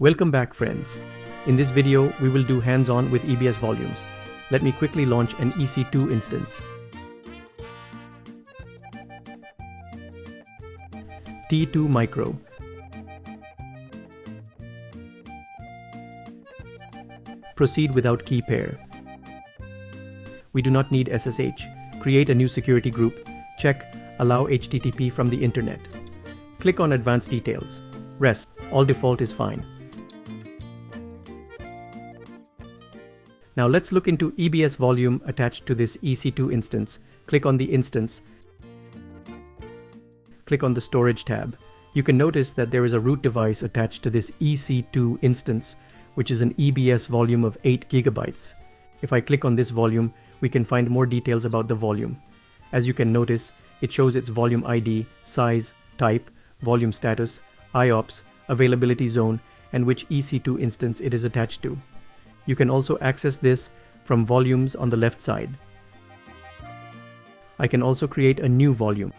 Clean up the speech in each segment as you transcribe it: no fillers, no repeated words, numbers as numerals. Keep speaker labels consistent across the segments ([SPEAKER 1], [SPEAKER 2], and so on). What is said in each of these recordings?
[SPEAKER 1] Welcome back, friends. In this video, we will do hands-on with EBS Volumes. Let me quickly launch an EC2 instance. T2 Micro. Proceed without key pair. We do not need SSH. Create a new security group. Check Allow HTTP from the internet. Click on Advanced Details. Rest. All default is fine. Now let's look into EBS volume attached to this EC2 instance. Click on the instance. Click on the Storage tab. You can notice that there is a root device attached to this EC2 instance, which is an EBS volume of 8 GB. If I click on this volume, we can find more details about the volume. As you can notice, it shows its volume ID, size, type, volume status, IOPS, availability zone, and which EC2 instance it is attached to. You can also access this from volumes on the left side. I can also create a new volume.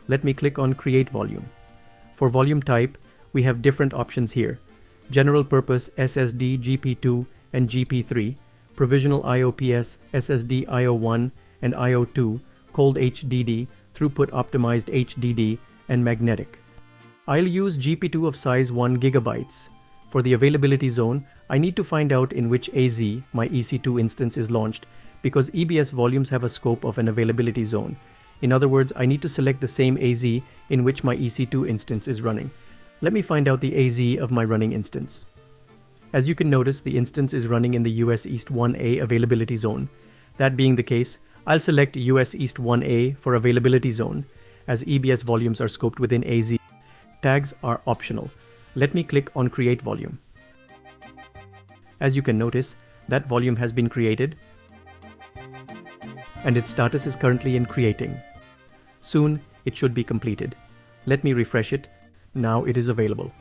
[SPEAKER 1] Let me click on Create Volume. For volume type, we have different options here. General purpose SSD GP2 and GP3, provisional IOPS, SSD IO1 and IO2, cold HDD, throughput optimized HDD, and magnetic. I'll use GP2 of size 1 GB. For the availability zone, I need to find out in which AZ my EC2 instance is launched, because EBS volumes have a scope of an availability zone. In other words, I need to select the same AZ in which my EC2 instance is running. Let me find out the AZ of my running instance. As you can notice, the instance is running in the US East 1A availability zone. That being the case, I'll select US East 1A for availability zone, as EBS volumes are scoped within AZ. Tags are optional. Let me click on Create Volume. As you can notice, that volume has been created and its status is currently in creating. Soon, it should be completed. Let me refresh it. Now it is available.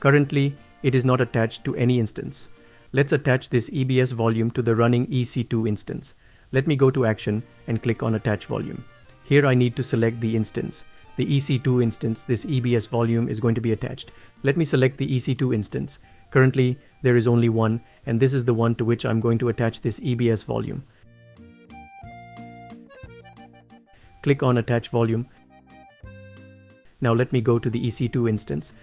[SPEAKER 1] Currently, it is not attached to any instance. Let's attach this EBS volume to the running EC2 instance. Let me go to Action and click on Attach Volume. Here I need to select the instance. The EC2 instance, this EBS volume is going to be attached. Let me select the EC2 instance. Currently, there is only one, and this is the one to which I'm going to attach this EBS volume. Click on Attach Volume. Now let me go to the EC2 instance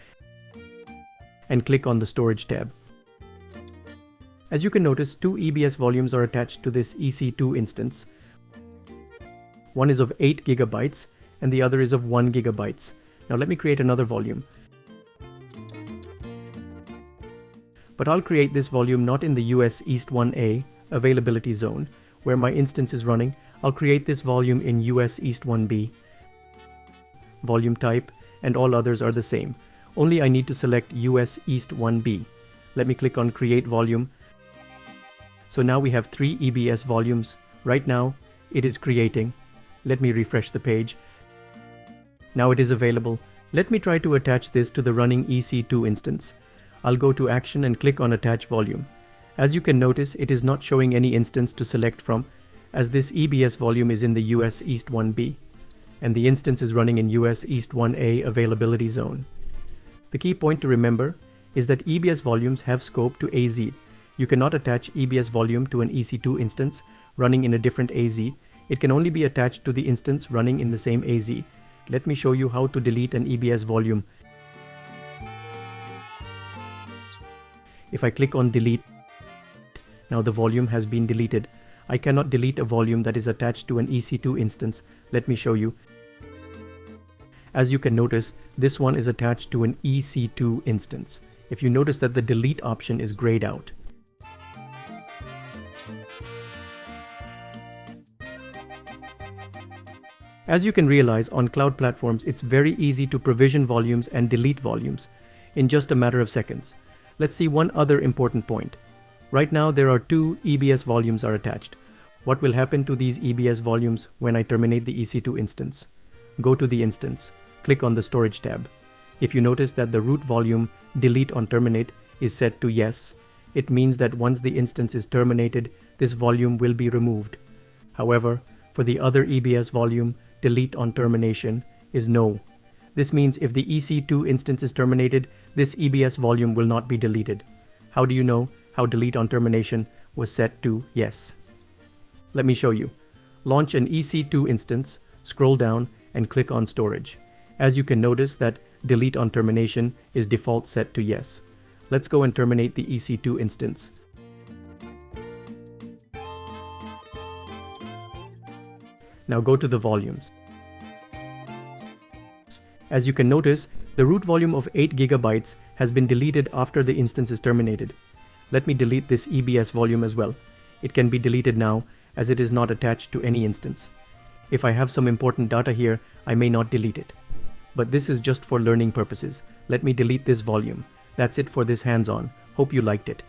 [SPEAKER 1] and click on the Storage tab. As you can notice, two EBS volumes are attached to this EC2 instance. One is of 8 GB and the other is of 1 GB. Now let me create another volume. But I'll create this volume not in the US East 1A availability zone, where my instance is running. I'll create this volume in US East 1B. Volume type and all others are the same. Only I need to select US East 1B. Let me click on Create Volume. So now we have 3 EBS volumes. Right now, it is creating. Let me refresh the page. Now it is available. Let me try to attach this to the running EC2 instance. I'll go to Action and click on Attach Volume. As you can notice, it is not showing any instance to select from, as this EBS volume is in the US East 1B, and the instance is running in US East 1A availability zone. The key point to remember is that EBS volumes have scope to AZ. You cannot attach EBS volume to an EC2 instance running in a different AZ. It can only be attached to the instance running in the same AZ. Let me show you how to delete an EBS volume. If I click on Delete, now the volume has been deleted. I cannot delete a volume that is attached to an EC2 instance. Let me show you. As you can notice, this one is attached to an EC2 instance. If you notice that the delete option is grayed out. As you can realize, on cloud platforms, it's very easy to provision volumes and delete volumes in just a matter of seconds. Let's see one other important point. Right now, there are 2 EBS volumes are attached. What will happen to these EBS volumes when I terminate the EC2 instance? Go to the instance, click on the Storage tab. If you notice that the root volume delete on terminate is set to yes, it means that once the instance is terminated, this volume will be removed. However, for the other EBS volume, delete on termination is no. This means if the EC2 instance is terminated, this EBS volume will not be deleted. How do you know how delete on termination was set to yes? Let me show you. Launch an EC2 instance, scroll down, and click on storage. As you can notice that delete on termination is default set to yes. Let's go and terminate the EC2 instance. Now go to the volumes. As you can notice, the root volume of 8 GB has been deleted after the instance is terminated. Let me delete this EBS volume as well. It can be deleted now as it is not attached to any instance. If I have some important data here, I may not delete it. But this is just for learning purposes. Let me delete this volume. That's it for this hands-on. Hope you liked it.